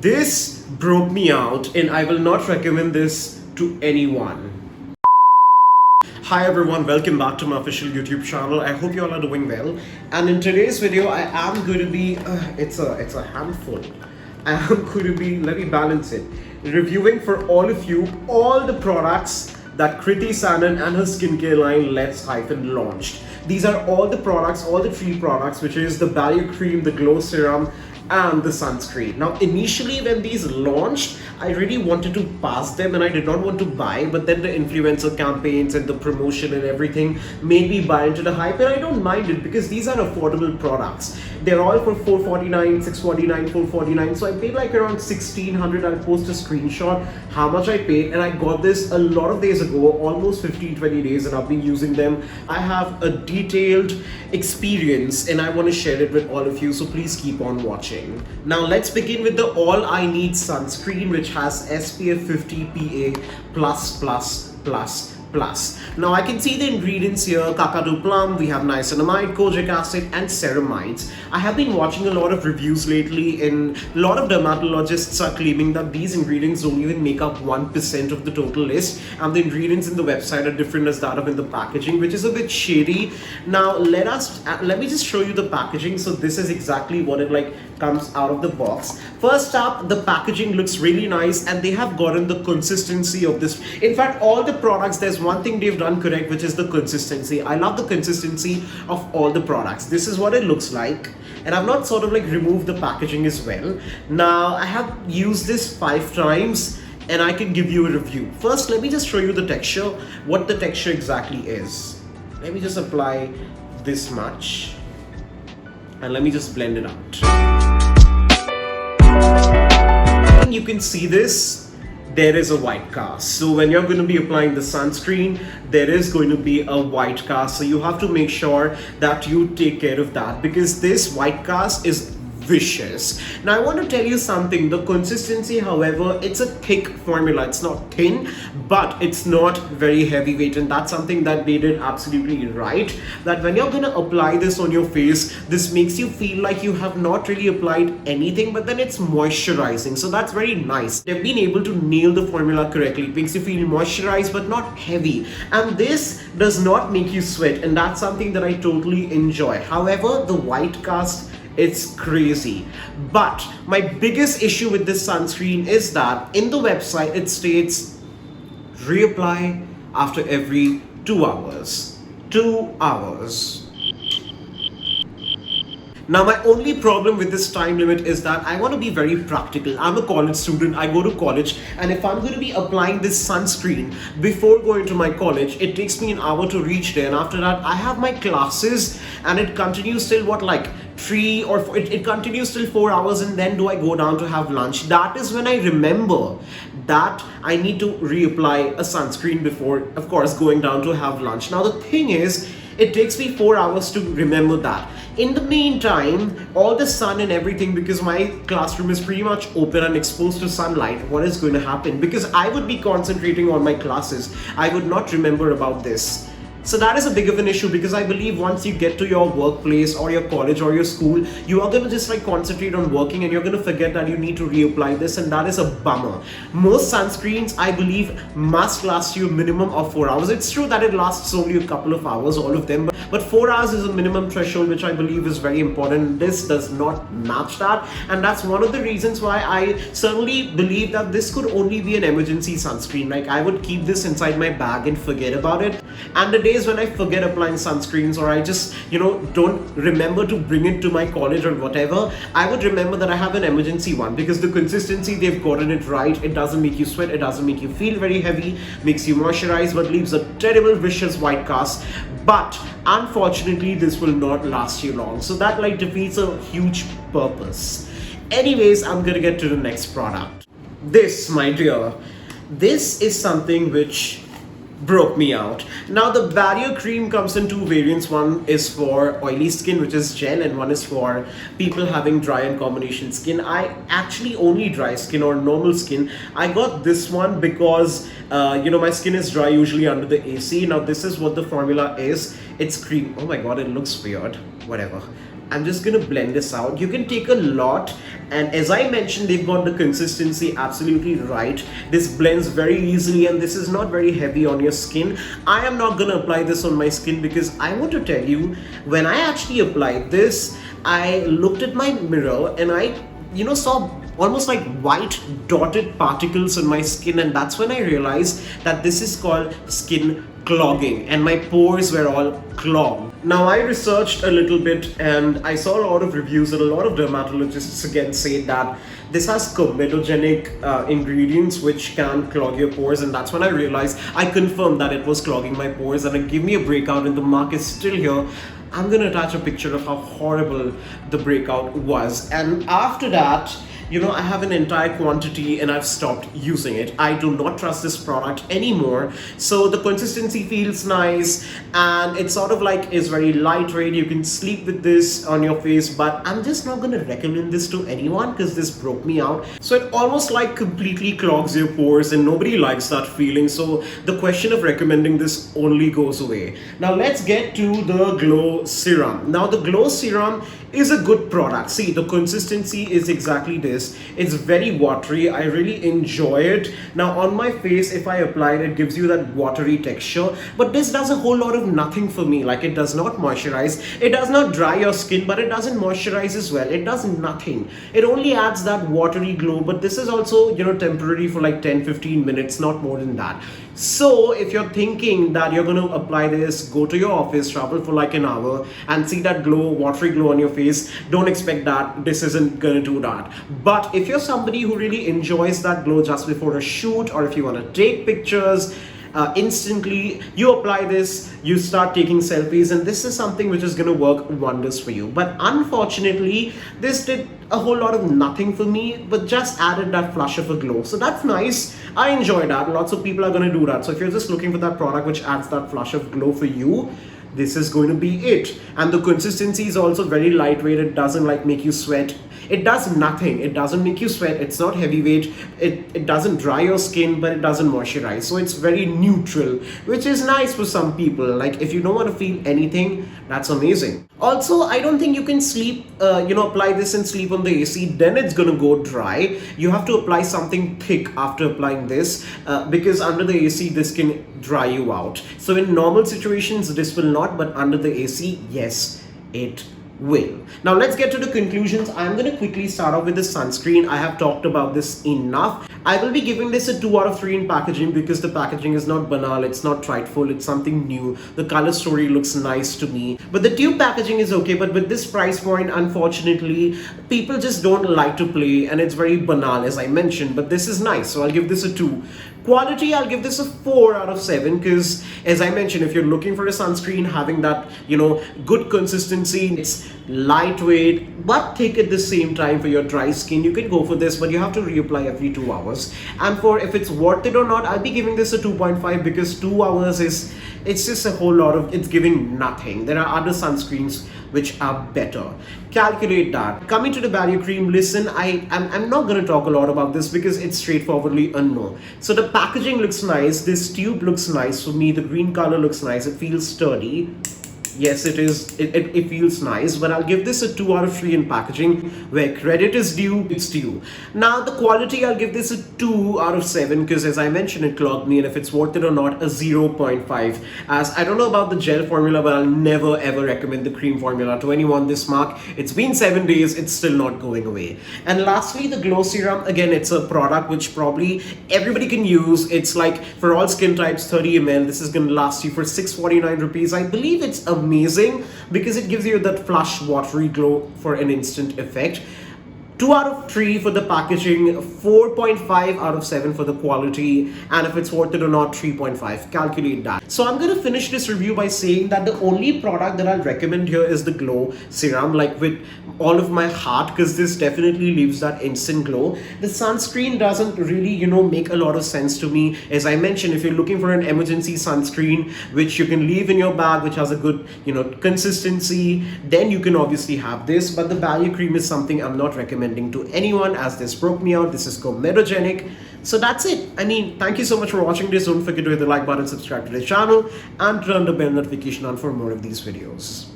This broke me out, and I will not recommend this to anyone. Hi everyone, welcome back to my official YouTube channel. I hope you all are doing well. And in today's video, I am going to be, it's a handful. I am going to be, let me balance it, reviewing for all of you all the products that Kriti Sanon and her skincare line Let's Hyphen launched. These are all the products, all the three products, which is the barrier cream, the glow serum, and the sunscreen. Now initially when these launched, I really wanted to pass them and I did not want to buy, but then the influencer campaigns and the promotion and everything made me buy into the hype, and I don't mind it because these are affordable products. They're all for $449, $649, $449, so I paid like around $1,600. I'll post a screenshot how much I paid, and I got this a lot of days ago, almost 15-20 days, and I've been using them. I have a detailed experience and I want to share it with all of you, so please keep on watching. Now let's begin with the All I Need sunscreen, which has SPF 50 PA++++. Now I can see the ingredients here: Kakadu plum, we have niacinamide, kojic acid, and ceramides. I have been watching a lot of reviews lately, and a lot of dermatologists are claiming that these ingredients don't even make up 1% of the total list, and the ingredients in the website are different as that of in the packaging, which is a bit shady. Now let me just show you the packaging. So this is exactly what it like comes out of the box. First up, the packaging looks really nice, and they have gotten the consistency of this. In fact, all the products, there's one thing they've done correct, which is the consistency. I love the consistency of all the products. This is what it looks like, and I've not sort of like removed the packaging as well. Now I have used this 5 times and I can give you a review. First, let me just show you the texture, what the texture exactly is. Let me just apply this much and let me just blend it out. And you can see this, there is a white cast. So when you're going to be applying the sunscreen, there is going to be a white cast. So you have to make sure that you take care of that, because this white cast is vicious. Now I want to tell you something. The consistency, however, it's a thick formula. It's not thin, but it's not very heavyweight, and that's something that they did absolutely right. That when you're going to apply this on your face, this makes you feel like you have not really applied anything, but then it's moisturizing. So that's very nice. They've been able to nail the formula correctly. It makes you feel moisturized but not heavy, and this does not make you sweat, and that's something that I totally enjoy. However, the white cast, it's crazy. But my biggest issue with this sunscreen is that in the website it states reapply after every 2 hours. 2 hours. Now my only problem with this time limit is that I want to be very practical. I'm a college student, I go to college, and if I'm going to be applying this sunscreen before going to my college, it takes me an hour to reach there, and after that I have my classes, and it continues till what, like 3 or 4, it continues till 4 hours, and then do I go down to have lunch. That is when I remember that I need to reapply a sunscreen before, of course, going down to have lunch. Now the thing is, it takes me 4 hours to remember that. In the meantime, all the sun and everything, because my classroom is pretty much open and exposed to sunlight, what is going to happen? Because I would be concentrating on my classes, I would not remember about this. So that is a big of an issue, because I believe once you get to your workplace or your college or your school, you are going to just like concentrate on working, and you're going to forget that you need to reapply this, and that is a bummer. Most sunscreens, I believe, must last you a minimum of 4 hours. It's true that it lasts only a couple of hours, all of them, but 4 hours is a minimum threshold, which I believe is very important. This does not match that, and that's one of the reasons why I certainly believe that this could only be an emergency sunscreen. Like, I would keep this inside my bag and forget about it, and the days when I forget applying sunscreens, or I just don't remember to bring it to my college or whatever, I would remember that I have an emergency one, because the consistency, they've gotten it right. It doesn't make you sweat, it doesn't make you feel very heavy, makes you moisturize, but leaves a terrible vicious white cast. But unfortunately this will not last you long, so that like defeats a huge purpose. Anyways, I'm gonna get to the next product. This, my dear, this is something which broke me out. Now the barrier cream comes in 2 variants. One is for oily skin, which is gel, and one is for people having dry and combination skin. I actually only dry skin or normal skin. I got this one because my skin is dry usually under the AC. Now this is what the formula is. It's cream. Oh my god, it looks weird. Whatever. I'm just gonna blend this out. You can take a lot, and as I mentioned, they've got the consistency absolutely right. This blends very easily, and this is not very heavy on your skin. I am not gonna apply this on my skin because I want to tell you, when I actually applied this, I looked at my mirror and I saw almost like white dotted particles on my skin, and that's when I realized that this is called skin clogging, and my pores were all clogged. Now, I researched a little bit and I saw a lot of reviews, and a lot of dermatologists again say that this has comedogenic ingredients which can clog your pores, and that's when I realized, I confirmed that it was clogging my pores, and it gave me a breakout, and the mark is still here. I'm gonna attach a picture of how horrible the breakout was, and after that, I have an entire quantity and I've stopped using it. I do not trust this product anymore. So the consistency feels nice, and it's sort of like is very lightweight. You can sleep with this on your face, but I'm just not going to recommend this to anyone because this broke me out. So it almost like completely clogs your pores, and nobody likes that feeling. So the question of recommending this only goes away. Now let's get to the Glow Serum. Now the Glow Serum is a good product. See, the consistency is exactly this. It's very watery. I really enjoy it. Now on my face, if I apply it, it gives you that watery texture, but this does a whole lot of nothing for me. Like, it does not moisturize, it does not dry your skin, but it doesn't moisturize as well. It does nothing. It only adds that watery glow, but this is also temporary for like 10-15 minutes, not more than that. So if you're thinking that you're going to apply this, go to your office, travel for like an hour and see that glow, watery glow on your face, don't expect that. This isn't going to do that. But if you're somebody who really enjoys that glow just before a shoot, or if you want to take pictures instantly, you apply this, you start taking selfies, and this is something which is going to work wonders for you. But unfortunately, this did a whole lot of nothing for me, but just added that flush of a glow. So that's nice. I enjoy that. Lots of people are going to do that. So if you're just looking for that product which adds that flush of glow for you, this is going to be it. And the consistency is also very lightweight. It doesn't like make you sweat. It does nothing. It doesn't make you sweat. It's not heavyweight. It doesn't dry your skin, but it doesn't moisturize. So it's very neutral, which is nice for some people. Like, if you don't want to feel anything, that's amazing. Also, I don't think you can sleep, apply this and sleep on the AC. Then it's going to go dry. You have to apply something thick after applying this because under the AC, this can dry you out. So in normal situations, this will not, but under the AC, yes, it will. Now let's get to the conclusions. I'm going to quickly start off with the sunscreen. I have talked about this enough. I will be giving this a 2 out of 3 in packaging because the packaging is not banal, it's not trifle, it's something new. The color story looks nice to me. But the tube packaging is okay, but with this price point, unfortunately, people just don't like to play, and it's very banal, as I mentioned, but this is nice, so I'll give this a 2. Quality, I'll give this a 4 out of 7 because, as I mentioned, if you're looking for a sunscreen having that, good consistency, it's lightweight but thick at the same time for your dry skin, you can go for this, but you have to reapply every 2 hours. And for if it's worth it or not, I'll be giving this a 2.5 because 2 hours it's just a whole lot of, it's giving nothing. There are other sunscreens which are better. Calculate that. Coming to the barrier cream, listen, I'm not going to talk a lot about this because it's straightforwardly a no. So the packaging looks nice, this tube looks nice for me, the green color looks nice, it feels sturdy. Yes, it is. It feels nice, but I'll give this a 2 out of 3 in packaging. Where credit is due, it's due. Now, the quality, I'll give this a 2 out of 7 because, as I mentioned, it clogged me, and if it's worth it or not, a 0.5. As I don't know about the gel formula, but I'll never ever recommend the cream formula to anyone this mark. It's been 7 days, it's still not going away. And lastly, the Glow Serum. Again, it's a product which probably everybody can use. It's like for all skin types, 30 ml. This is going to last you for 649 rupees. I believe it's amazing because it gives you that flush watery glow for an instant effect. 2 out of 3 for the packaging, 4.5 out of 7 for the quality, and if it's worth it or not, 3.5. Calculate that. So I'm going to finish this review by saying that the only product that I'll recommend here is the Glow Serum, like with all of my heart, because this definitely leaves that instant glow. The sunscreen doesn't really, make a lot of sense to me. As I mentioned, if you're looking for an emergency sunscreen, which you can leave in your bag, which has a good, consistency, then you can obviously have this. But the barrier cream is something I'm not recommending to anyone, as this broke me out. This is comedogenic. So that's it. Thank you so much for watching this. Don't forget to hit the like button, subscribe to the channel, and turn the bell notification on for more of these videos.